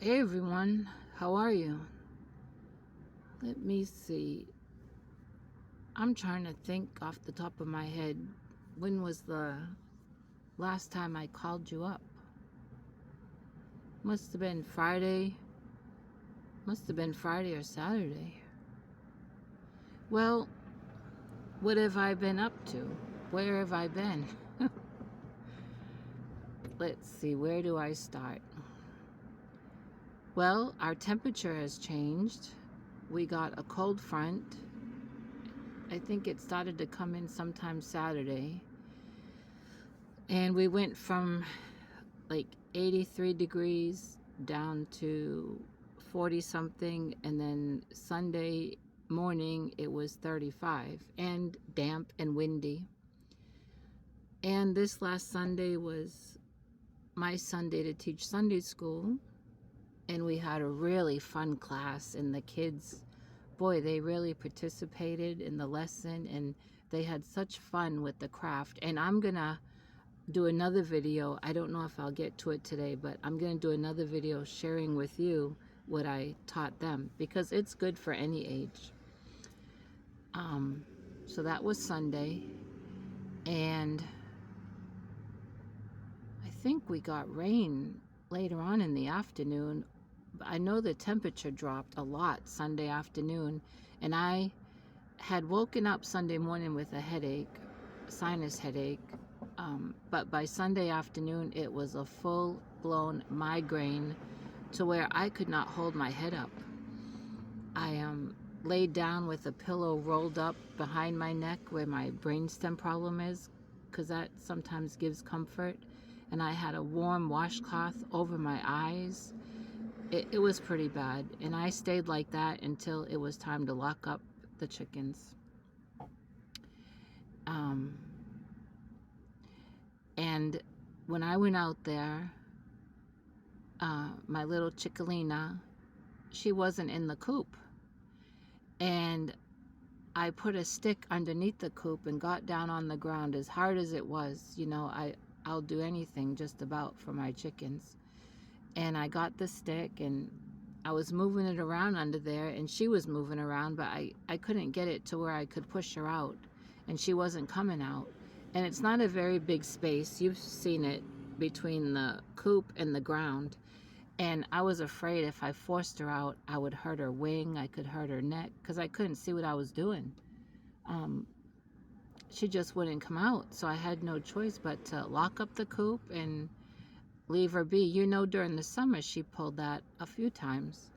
Hey everyone, how are you? Let me see. I'm trying to think off the top of my head. When was the last time I called you up? Must have been Friday. Must have been Friday or Saturday. Well, what have I been up to? Where have I been? Let's see, where do I start? Well, our temperature has changed. We got a cold front. I think it started to come in sometime Saturday. And we went from like 83 degrees down to 40 something, and then Sunday morning it was 35 and damp and windy. And this last Sunday was my Sunday to teach Sunday school, and we had a really fun class, and the kids, boy, they really participated in the lesson, and they had such fun with the craft. And I'm gonna do another video. I don't know if I'll get to it today, but I'm going to do another video sharing with you what I taught them, because it's good for any age. So that was Sunday, and I think we got rain later on in the afternoon. I know the temperature dropped a lot Sunday afternoon, and I had woken up Sunday morning with a headache, sinus headache. But by Sunday afternoon, it was a full-blown migraine to where I could not hold my head up. I laid down with a pillow rolled up behind my neck where my brainstem problem is, because that sometimes gives comfort. And I had a warm washcloth over my eyes. It was pretty bad. And I stayed like that until it was time to lock up the chickens. And when I went out there, my little chickalina, she wasn't in the coop. And I put a stick underneath the coop and got down on the ground as hard as it was. You know, I'll do anything just about for my chickens. And I got the stick and I was moving it around under there, and she was moving around, but I couldn't get it to where I could push her out, and she wasn't coming out. And it's not a very big space. You've seen it between the coop and the ground. And I was afraid if I forced her out, I would hurt her wing, I could hurt her neck, because I couldn't see what I was doing. She just wouldn't come out, so I had no choice but to lock up the coop and leave her be. You know, during the summer, she pulled that a few times.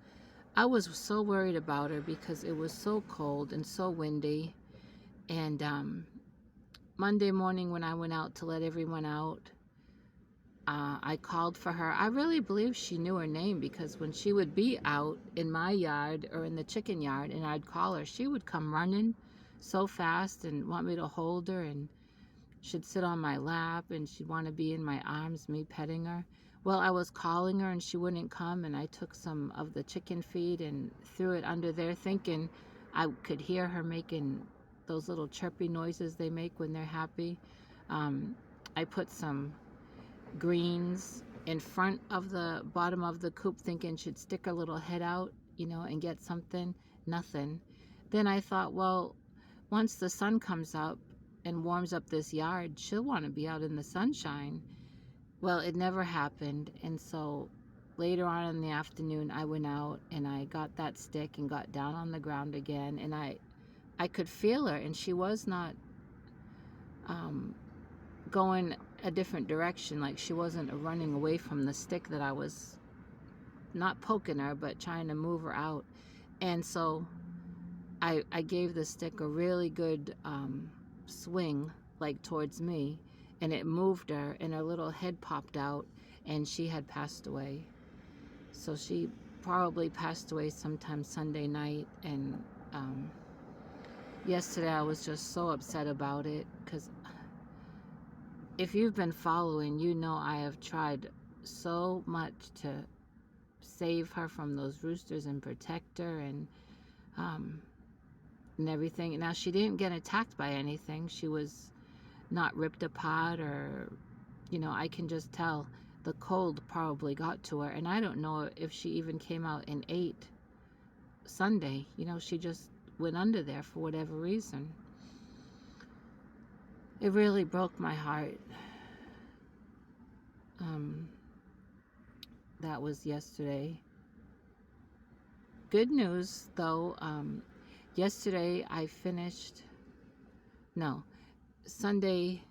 I was so worried about her because it was so cold and so windy. And Monday morning when I went out to let everyone out, I called for her. I really believe she knew her name, because when she would be out in my yard or in the chicken yard and I'd call her, she would come running so fast and want me to hold her, and she'd sit on my lap and she'd want to be in my arms, me petting her. Well, I was calling her and she wouldn't come, and I took some of the chicken feed and threw it under there, thinking I could hear her making those little chirpy noises they make when they're happy. I put some greens in front of the bottom of the coop, thinking she'd stick her little head out, you know, and get something. Nothing. Then I thought, well, once the sun comes up and warms up this yard, she'll want to be out in the sunshine. Well, it never happened. And so later on in the afternoon, I went out and I got that stick and got down on the ground again, and I could feel her, and she was not going a different direction. Like, she wasn't running away from the stick that I was not poking her, but trying to move her out. And so I gave the stick a really good swing, like towards me, and it moved her, and her little head popped out, and she had passed away. So she probably passed away sometime Sunday night. And yesterday I was just so upset about it, because if you've been following, you know I have tried so much to save her from those roosters and protect her and everything. Now, she didn't get attacked by anything. She was not ripped apart, or, you know, I can just tell the cold probably got to her, and I don't know if she even came out and ate Sunday. She just went under there for whatever reason. It really broke my heart. Um, that was yesterday. Good news, though. Yesterday I finished. No, Sunday.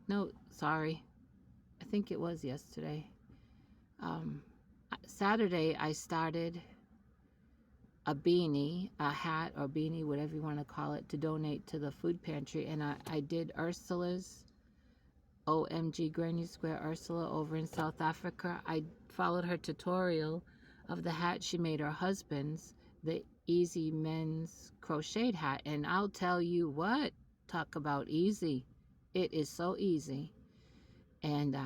No, sorry. I think it was yesterday. Um, Saturday I started a beanie, a hat or beanie, whatever you want to call it, to donate to the food pantry. And I did Ursula's, OMG Granny Square Ursula over in South Africa. I followed her tutorial of the hat she made her husband's, the Easy Men's Crocheted hat. And I'll tell you what, talk about easy. It is so easy. And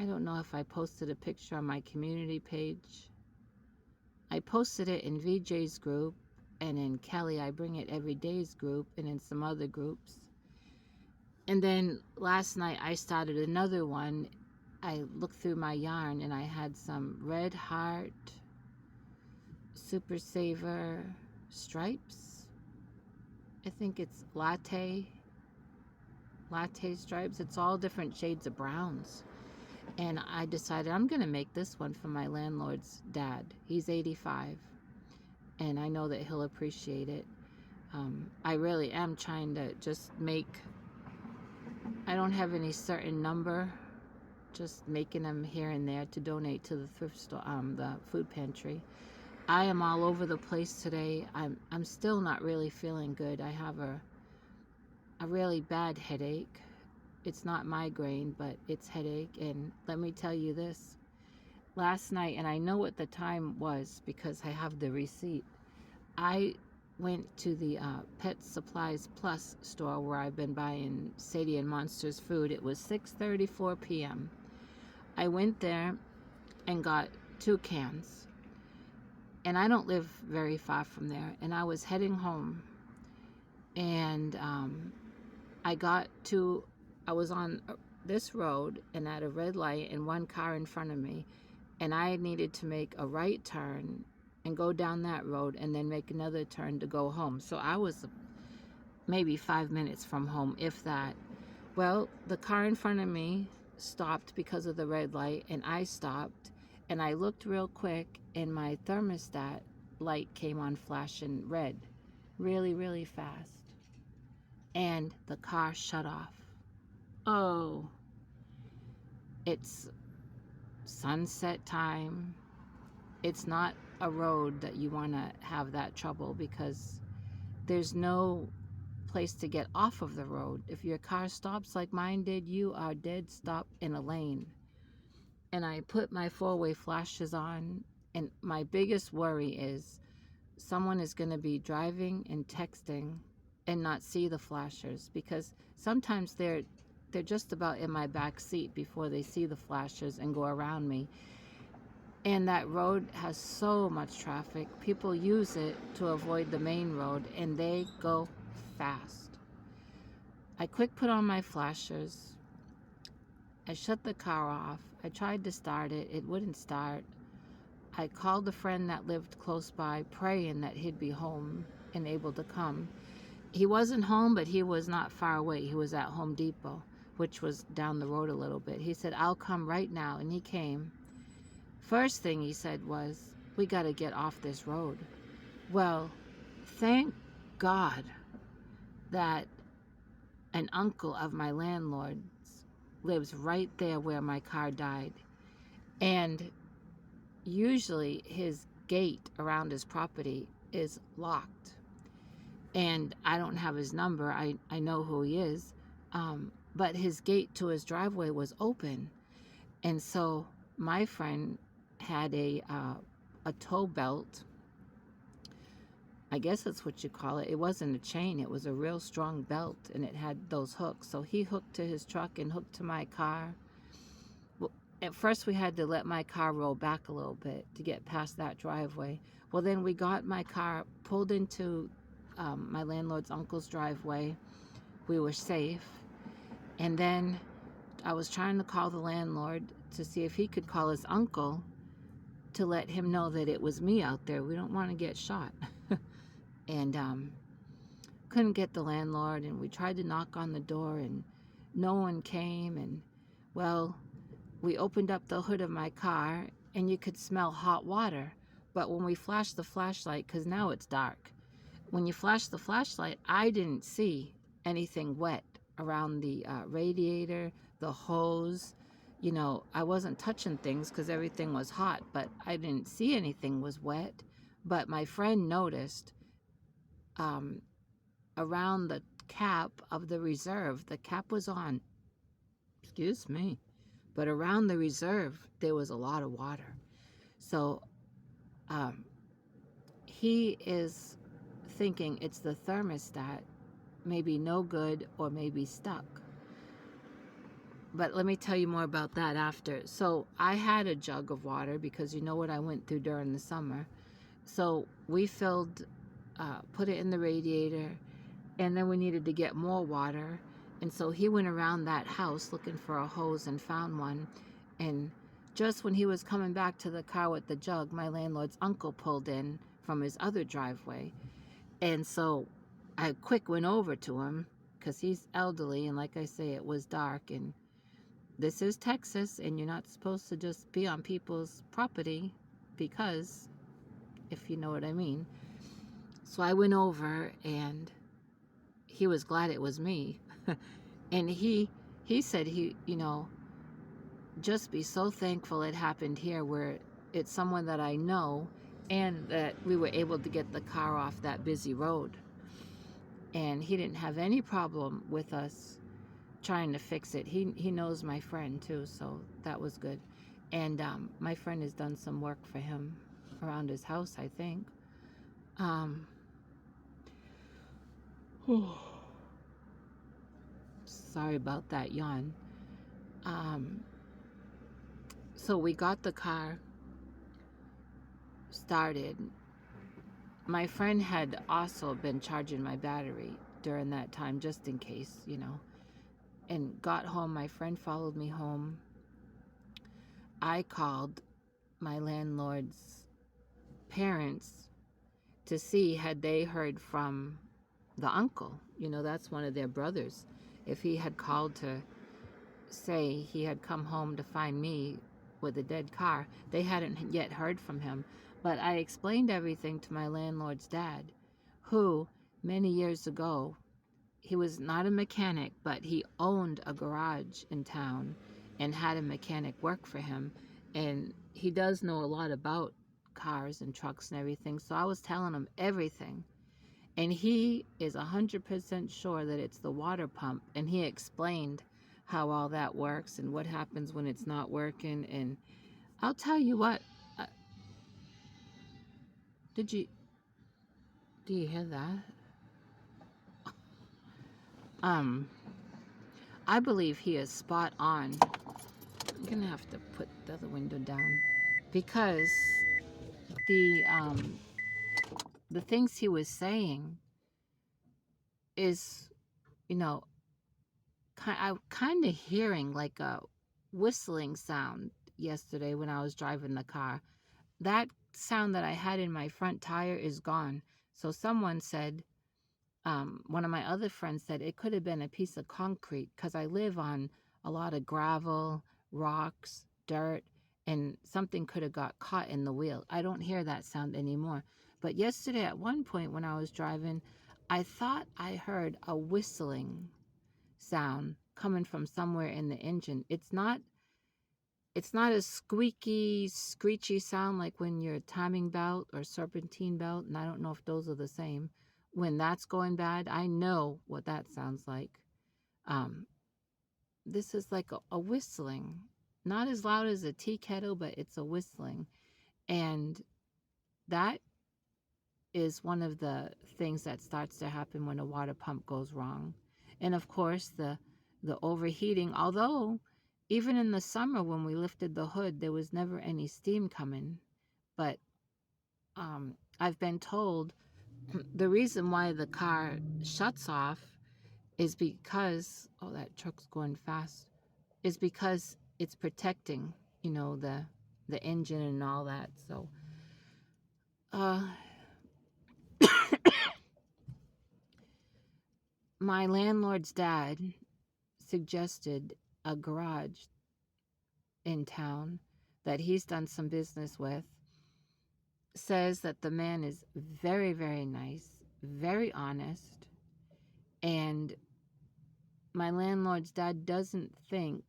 I don't know if I posted a picture on my community page. I posted it in VJ's group and in Kelly I Bring It Every Day's group and in some other groups. And then last night I started another one. I looked through my yarn and I had some Red Heart Super Saver stripes. I think it's latte stripes. It's all different shades of browns. And I decided I'm going to make this one for my landlord's dad. He's 85, and I know that he'll appreciate it. I really am trying to just make, I don't have any certain number, just making them here and there to donate to the thrift store, the food pantry. I am all over the place today. I'm still not really feeling good. I have a really bad headache. It's not migraine, but it's headache. And let me tell you this. Last night, and I know what the time was because I have the receipt, I went to the Pet Supplies Plus store where I've been buying Sadie and Monsters food. It was 6:34 p.m. I went there and got 2 cans. And I don't live very far from there. And I was heading home. And I was on this road and at a red light and one car in front of me, and I needed to make a right turn and go down that road and then make another turn to go home. So I was maybe 5 minutes from home, if that. Well, the car in front of me stopped because of the red light, and I stopped, and I looked real quick and my thermostat light came on flashing red really, really fast, and the car shut off. Oh, it's sunset time. It's not a road that you want to have that trouble because there's no place to get off of the road. If your car stops like mine did, you are dead stop in a lane. And I put my 4-way flashes on, and my biggest worry is someone is going to be driving and texting and not see the flashers, because sometimes they're just about in my back seat before they see the flashers and go around me. And that road has so much traffic. People use it to avoid the main road, and they go fast. I quick put on my flashers. I shut the car off. I tried to start it. It wouldn't start. I called a friend that lived close by, praying that he'd be home and able to come. He wasn't home, but he was not far away. He was at Home Depot, which was down the road a little bit. He said, I'll come right now. And he came. First thing he said was, we got to get off this road. Well, thank God that an uncle of my landlord's lives right there where my car died. And usually his gate around his property is locked. And I don't have his number. I know who he is. But his gate to his driveway was open. And so my friend had a tow belt. I guess that's what you call it. It wasn't a chain. It was a real strong belt, and it had those hooks. So he hooked to his truck and hooked to my car. Well, at first we had to let my car roll back a little bit to get past that driveway. Well, then we got my car pulled into my landlord's uncle's driveway. We were safe. And then I was trying to call the landlord to see if he could call his uncle to let him know that it was me out there. We don't want to get shot. And couldn't get the landlord, and we tried to knock on the door and no one came. And well, we opened up the hood of my car and you could smell hot water. But when we flashed the flashlight, because now it's dark, when you flash the flashlight, I didn't see anything wet around the radiator, the hose. You know, I wasn't touching things because everything was hot, but I didn't see anything was wet. But my friend noticed um, around the cap of the reserve, the cap was on, excuse me, but around the reserve, there was a lot of water. So um, he is thinking it's the thermostat, maybe no good or maybe stuck. But let me tell you more about that after. So I had a jug of water because you know what I went through during the summer. So we filled, put it in the radiator, and then we needed to get more water. And so he went around that house looking for a hose and found one. And just when he was coming back to the car with the jug, my landlord's uncle pulled in from his other driveway. And so I quick went over to him because he's elderly, and like I say, it was dark, and this is Texas, and you're not supposed to just be on people's property, because, if you know what I mean. So I went over, and he was glad it was me. And he said, just be so thankful it happened here, where it's someone that I know, and that we were able to get the car off that busy road. And he didn't have any problem with us trying to fix it. He knows my friend too, so that was good. And my friend has done some work for him around his house, I think. Sorry about that yawn. So we got the car started. My friend had also been charging my battery during that time, just in case, and got home. My friend followed me home. I called my landlord's parents to see had they heard from the uncle. That's one of their brothers. If he had called to say he had come home to find me with a dead car, they hadn't yet heard from him. But I explained everything to my landlord's dad, who many years ago, he was not a mechanic, but he owned a garage in town and had a mechanic work for him. And he does know a lot about cars and trucks and everything. So I was telling him everything. And he is 100% sure that it's the water pump. And he explained how all that works and what happens when it's not working. And I'll tell you what, do you hear that? I believe he is spot on. I'm gonna have to put the other window down, because the things he was saying is, I kind of hearing like a whistling sound yesterday when I was driving the car. That sound that I had in my front tire is gone. So someone said, one of my other friends said it could have been a piece of concrete, because I live on a lot of gravel, rocks, dirt, and something could have got caught in the wheel. I don't hear that sound anymore. But yesterday at one point when I was driving, I thought I heard a whistling sound coming from somewhere in the engine. It's not a squeaky, screechy sound like when your timing belt or serpentine belt, and I don't know if those are the same. When that's going bad, I know what that sounds like. This is like a whistling. Not as loud as a tea kettle, but it's a whistling. And that is one of the things that starts to happen when a water pump goes wrong. And of course, the overheating, although even in the summer when we lifted the hood, there was never any steam coming. But I've been told the reason why the car shuts off is because, oh, that truck's going fast. is because it's protecting, the engine and all that. So, uh, my landlord's dad suggested a garage in town that he's done some business with. Says that the man is very, very nice, very honest, and my landlord's dad doesn't think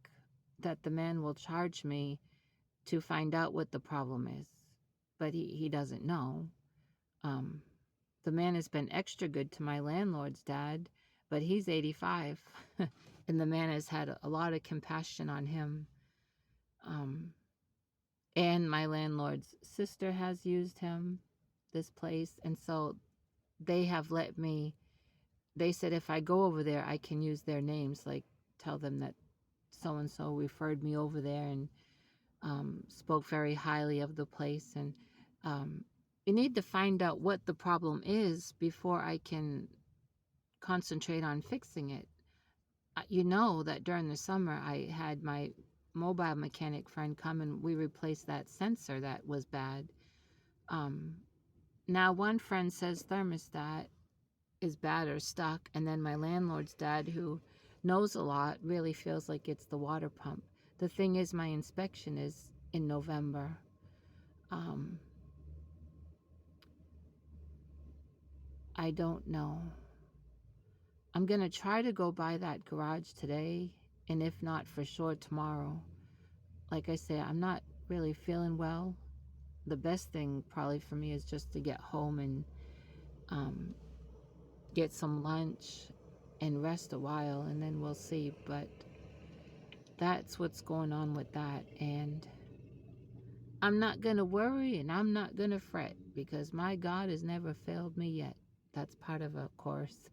that the man will charge me to find out what the problem is, but he doesn't know. Um, the man has been extra good to my landlord's dad, but he's 85, and the man has had a lot of compassion on him. Um, and my landlord's sister has used this place, and so they have let me. They said if I go over there, I can use their names, like tell them that so and so referred me over there and spoke very highly of the place. And you need to find out what the problem is before I can concentrate on fixing it. You know that during the summer, I had my mobile mechanic friend come and we replaced that sensor that was bad. Um, Now, one friend says thermostat is bad or stuck, and then my landlord's dad, who knows a lot, really feels like it's the water pump. The thing is, my inspection is in November. Um, I don't know. I'm going to try to go by that garage today, and if not, for sure tomorrow. Like I say, I'm not really feeling well. The best thing probably for me is just to get home and um, get some lunch and rest a while, and then we'll see. But that's what's going on with that. And I'm not going to worry and I'm not going to fret because my God has never failed me yet. That's part of a course.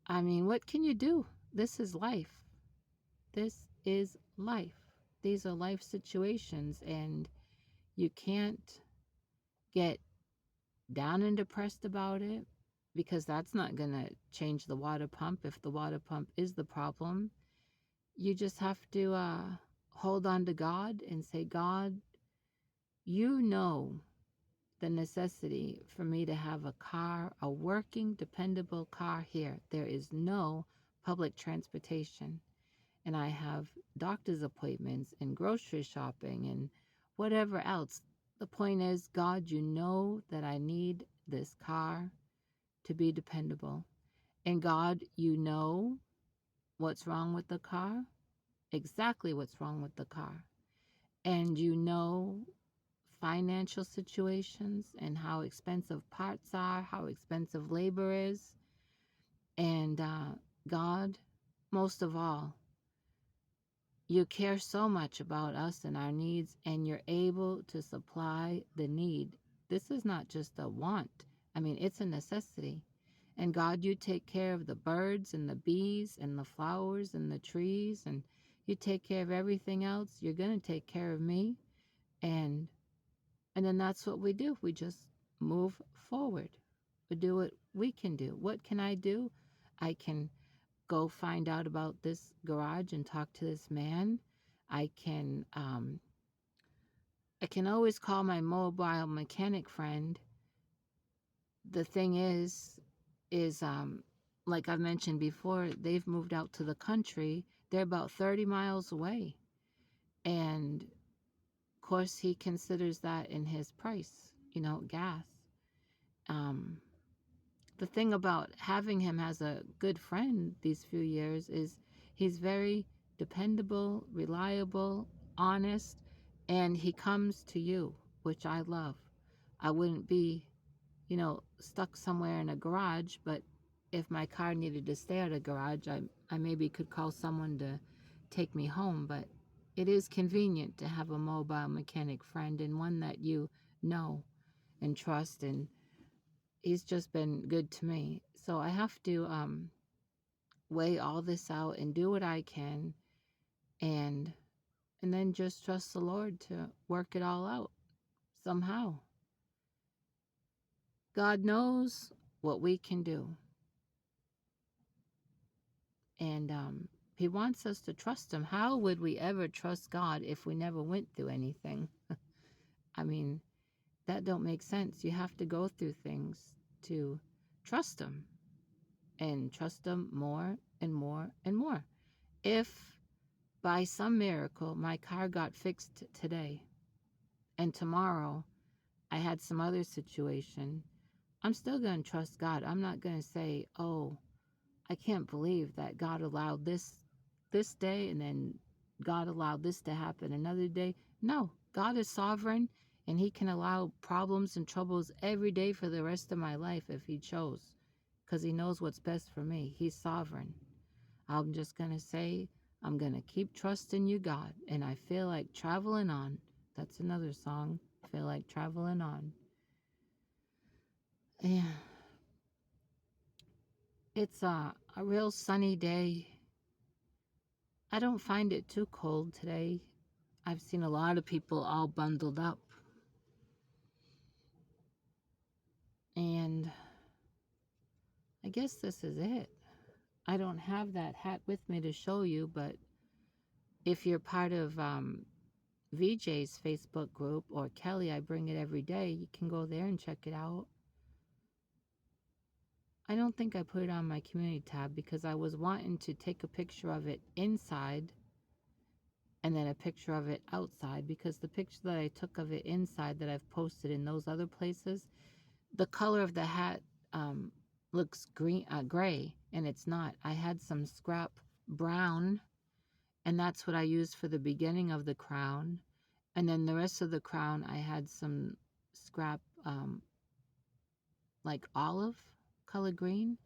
I mean, what can you do? This is life. This is life. These are life situations, and you can't get down and depressed about it because that's not going to change the water pump if the water pump is the problem. You just have to hold on to God and say, God, you know the necessity for me to have a car, a working, dependable car here. There is no public transportation. And I have doctor's appointments and grocery shopping and whatever else. The point is, God, you know that I need this car to be dependable. And God, you know what's wrong with the car, exactly what's wrong with the car. And you know financial situations and how expensive parts are, how expensive labor is. And God, most of all, you care so much about us and our needs, and you're able to supply the need. This is not just a want. I mean, it's a necessity. And God, you take care of the birds and the bees and the flowers and the trees, and you take care of everything else. You're going to take care of me. And then that's what we do. We just move forward. We do what we can do. What can I do? I can go find out about this garage and talk to this man. I can I can always call my mobile mechanic friend. The thing is like I've mentioned before, they've moved out to the country. They're about 30 miles away. And of course he considers that in his price, gas. Um the thing about having him as a good friend these few years is he's very dependable, reliable, honest, and he comes to you, which I love. I wouldn't be, stuck somewhere in a garage, but if my car needed to stay at a garage, I maybe could call someone to take me home. But it is convenient to have a mobile mechanic friend and one that you know and trust, and he's just been good to me. So I have to weigh all this out and do what I can, and then just trust the Lord to work it all out somehow. God knows what we can do, and He wants us to trust him. How would we ever trust God if we never went through anything? I mean, that don't make sense. You have to go through things to trust him, and trust him more and more and more. If by some miracle my car got fixed today and tomorrow I had some other situation, I'm still going to trust God. I'm not going to say, "Oh, I can't believe that God allowed this day and then God allowed this to happen another day." No, God is sovereign, and he can allow problems and troubles every day for the rest of my life if he chose, because he knows what's best for me. He's sovereign. I'm just going to say, I'm going to keep trusting you, God, and I feel like traveling on. That's another song. I feel like traveling on. Yeah, it's a real sunny day. I don't find it too cold today. I've seen a lot of people all bundled up. And I guess this is it. I don't have that hat with me to show you, but if you're part of VJ's Facebook group, or Kelly, I bring it every day, you can go there and check it out. I don't think I put it on my community tab because I was wanting to take a picture of it inside and then a picture of it outside, because the picture that I took of it inside that I've posted in those other places, the color of the hat looks gray, and it's not. I had some scrap brown, and that's what I used for the beginning of the crown. And then the rest of the crown, I had some scrap like olive color green.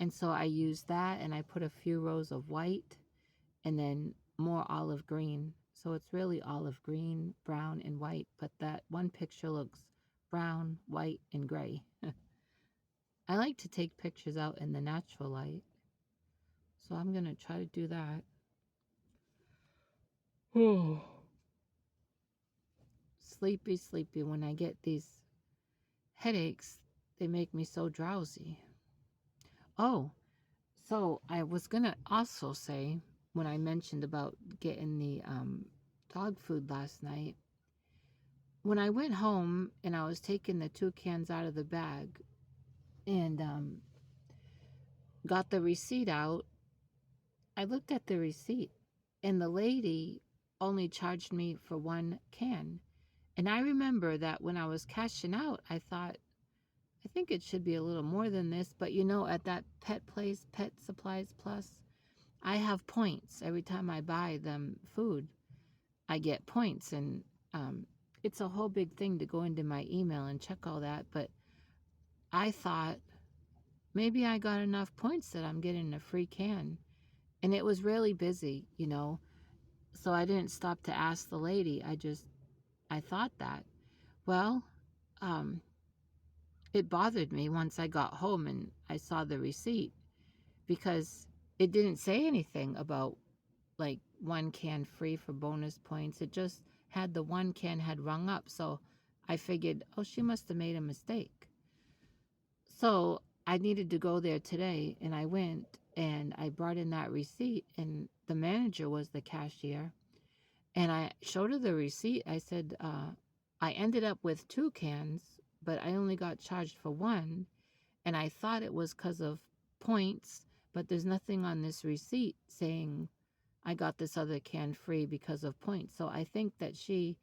And so I used that, and I put a few rows of white and then more olive green. So it's really olive green, brown, and white. But that one picture looks brown, white, and gray. I like to take pictures out in the natural light. So I'm going to try to do that. Oh. Sleepy, sleepy. When I get these headaches, they make me so drowsy. Oh, so I was going to also say, when I mentioned about getting the dog food last night, when I went home and I was taking the 2 cans out of the bag and got the receipt out, I looked at the receipt, and the lady only charged me for 1 can. And I remember that when I was cashing out, I thought, I think it should be a little more than this. But at that pet place, Pet Supplies Plus, I have points. Every time I buy them food, I get points. And it's a whole big thing to go into my email and check all that. But I thought maybe I got enough points that I'm getting a free can. And it was really busy, so I didn't stop to ask the lady. I thought that. Well, it bothered me once I got home and I saw the receipt, because it didn't say anything about like 1 can free for bonus points. It just had the 1 can had rung up. So I figured, oh, she must have made a mistake. So I needed to go there today, and I went and I brought in that receipt, and the manager was the cashier. And I showed her the receipt. I said, I ended up with 2 cans, but I only got charged for 1. And I thought it was because of points, but there's nothing on this receipt saying I got this other can free because of points. So I think that she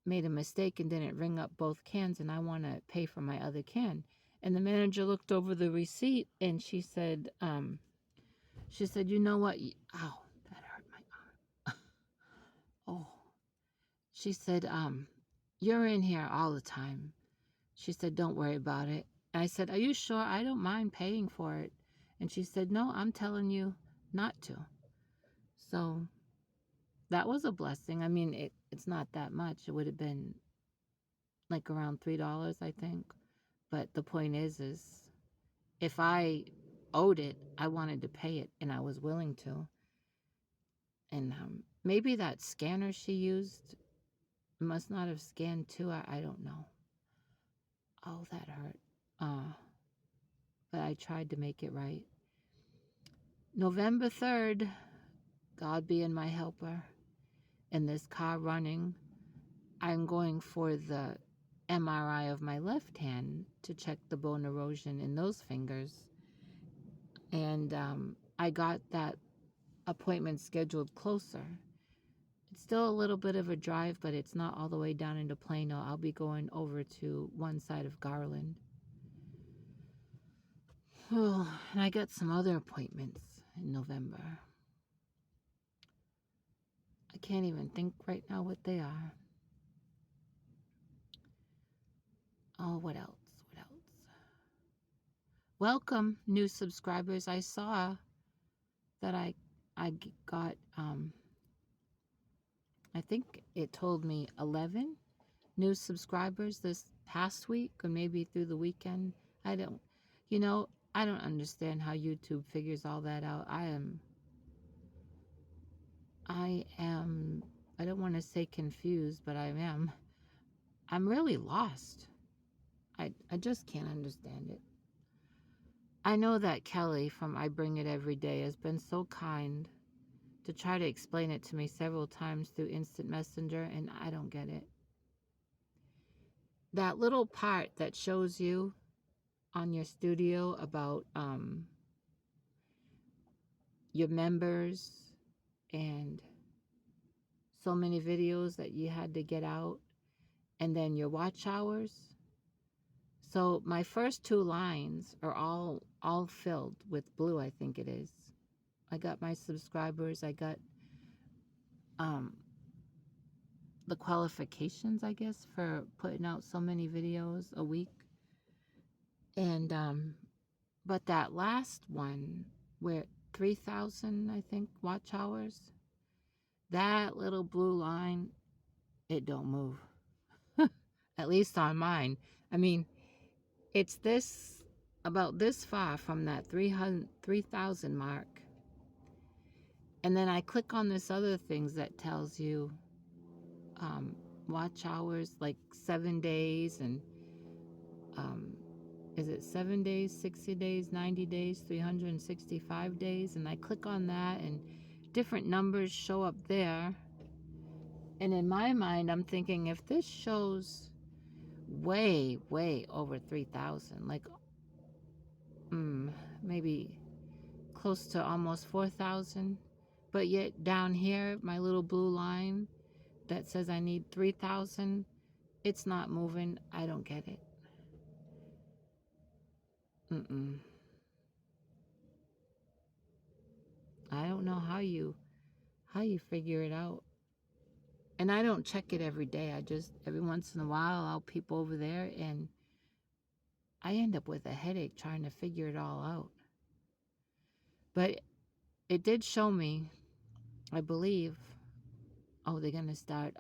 made a mistake and didn't ring up both cans, and I want to pay for my other can. And the manager looked over the receipt, and she said, you know what? Ow, that hurt my arm. Oh, she said, you're in here all the time. She said, don't worry about it. And I said, are you sure? I don't mind paying for it. And she said, no, I'm telling you not to. So that was a blessing. I mean, it's not that much. It would have been like around $3, I think. But the point is if I owed it, I wanted to pay it, and I was willing to. And maybe that scanner she used must not have scanned too. I don't know. Oh, that hurt. But I tried to make it right. November 3rd, God being my helper, and this car running, I'm going for the MRI of my left hand to check the bone erosion in those fingers. And I got that appointment scheduled closer. It's still a little bit of a drive, but it's not all the way down into Plano. I'll be going over to one side of Garland. Oh, and I got some other appointments in November. I can't even think right now what they are. Oh, what else? What else? Welcome, new subscribers. I saw that I got I think it told me 11 new subscribers this past week, or maybe through the weekend. I don't, I don't understand how YouTube figures all that out. I don't want to say confused, but I am. I'm really lost. I just can't understand it. I know that Kelly from I Bring It Every Day has been so kind to try to explain it to me several times through Instant Messenger, and I don't get it. That little part that shows you on your studio about your members and so many videos that you had to get out, and then your watch hours. So my first two lines are all filled with blue, I think it is. I got my subscribers, I got the qualifications, I guess, for putting out so many videos a week. And but that last one where 3,000, I think, watch hours, that little blue line, it don't move. At least on mine. I mean, it's this about this far from that 3,000 mark. And then I click on this other things that tells you watch hours, like 7 days, and is it 7 days, 60 days, 90 days, 365 days? And I click on that, and different numbers show up there. And in my mind, I'm thinking, if this shows way, way over 3,000, like maybe close to almost 4,000, but yet down here, my little blue line that says I need 3,000, it's not moving. I don't get it. I don't know how you figure it out. And I don't check it every day. I just, every once in a while, I'll peep over there, and I end up with a headache trying to figure it all out. But it did show me, I believe, oh, they're going to start,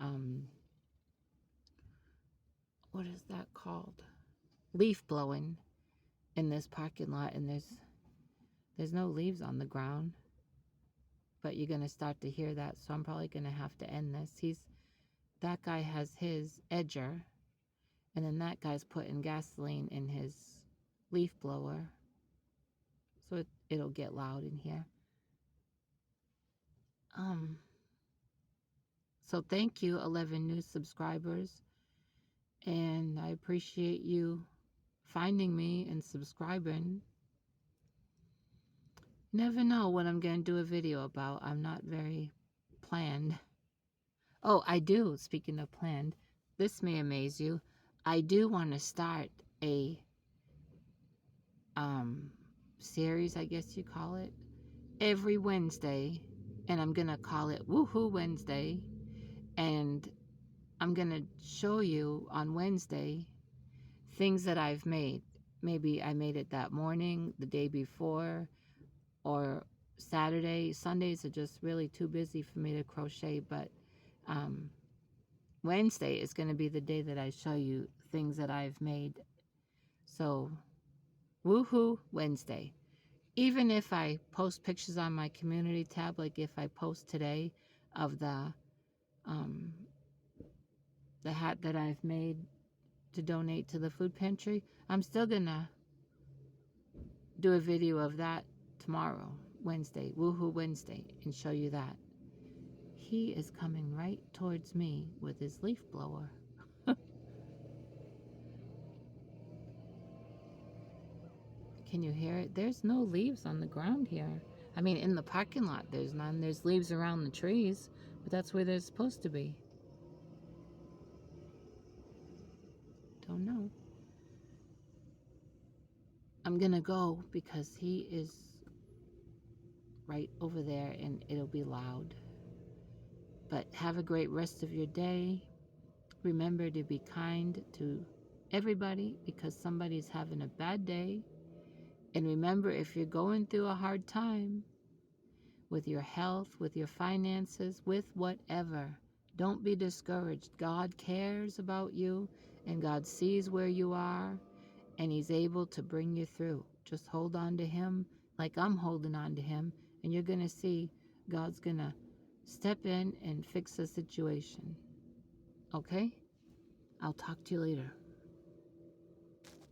what is that called? Leaf blowing in this parking lot, and there's no leaves on the ground. But you're going to start to hear that, so I'm probably going to have to end this. That guy has his edger, and then that guy's putting gasoline in his leaf blower, so it'll get loud in here. So thank you, 11 new subscribers, and I appreciate you finding me and subscribing. Never know what I'm going to do a video about. I'm not very planned. Oh, I do, speaking of planned, this may amaze you. I do want to start a series, I guess you call it, every Wednesday, and I'm going to call it Woohoo Wednesday, and I'm going to show you on Wednesday things that I've made. Maybe I made it that morning, the day before, or Saturday. Sundays are just really too busy for me to crochet, but Wednesday is going to be the day that I show you things that I've made. So, Woohoo Wednesday. Even if I post pictures on my community tab, like if I post today of the hat that I've made to donate to the food pantry, I'm still gonna do a video of that tomorrow, Wednesday, Woohoo Wednesday, and show you that. he is coming right towards me with his leaf blower. Can you hear it? There's no leaves on the ground here. I mean, in the parking lot, there's none. There's leaves around the trees, but that's where they're supposed to be. Don't know. I'm gonna go because he is right over there and it'll be loud. But have a great rest of your day. Remember to be kind to everybody because somebody's having a bad day. And remember, if you're going through a hard time with your health, with your finances, with whatever, don't be discouraged. God cares about you and God sees where you are and He's able to bring you through. Just hold on to Him like I'm holding on to Him, and you're going to see God's going to step in and fix the situation. Okay? I'll talk to you later.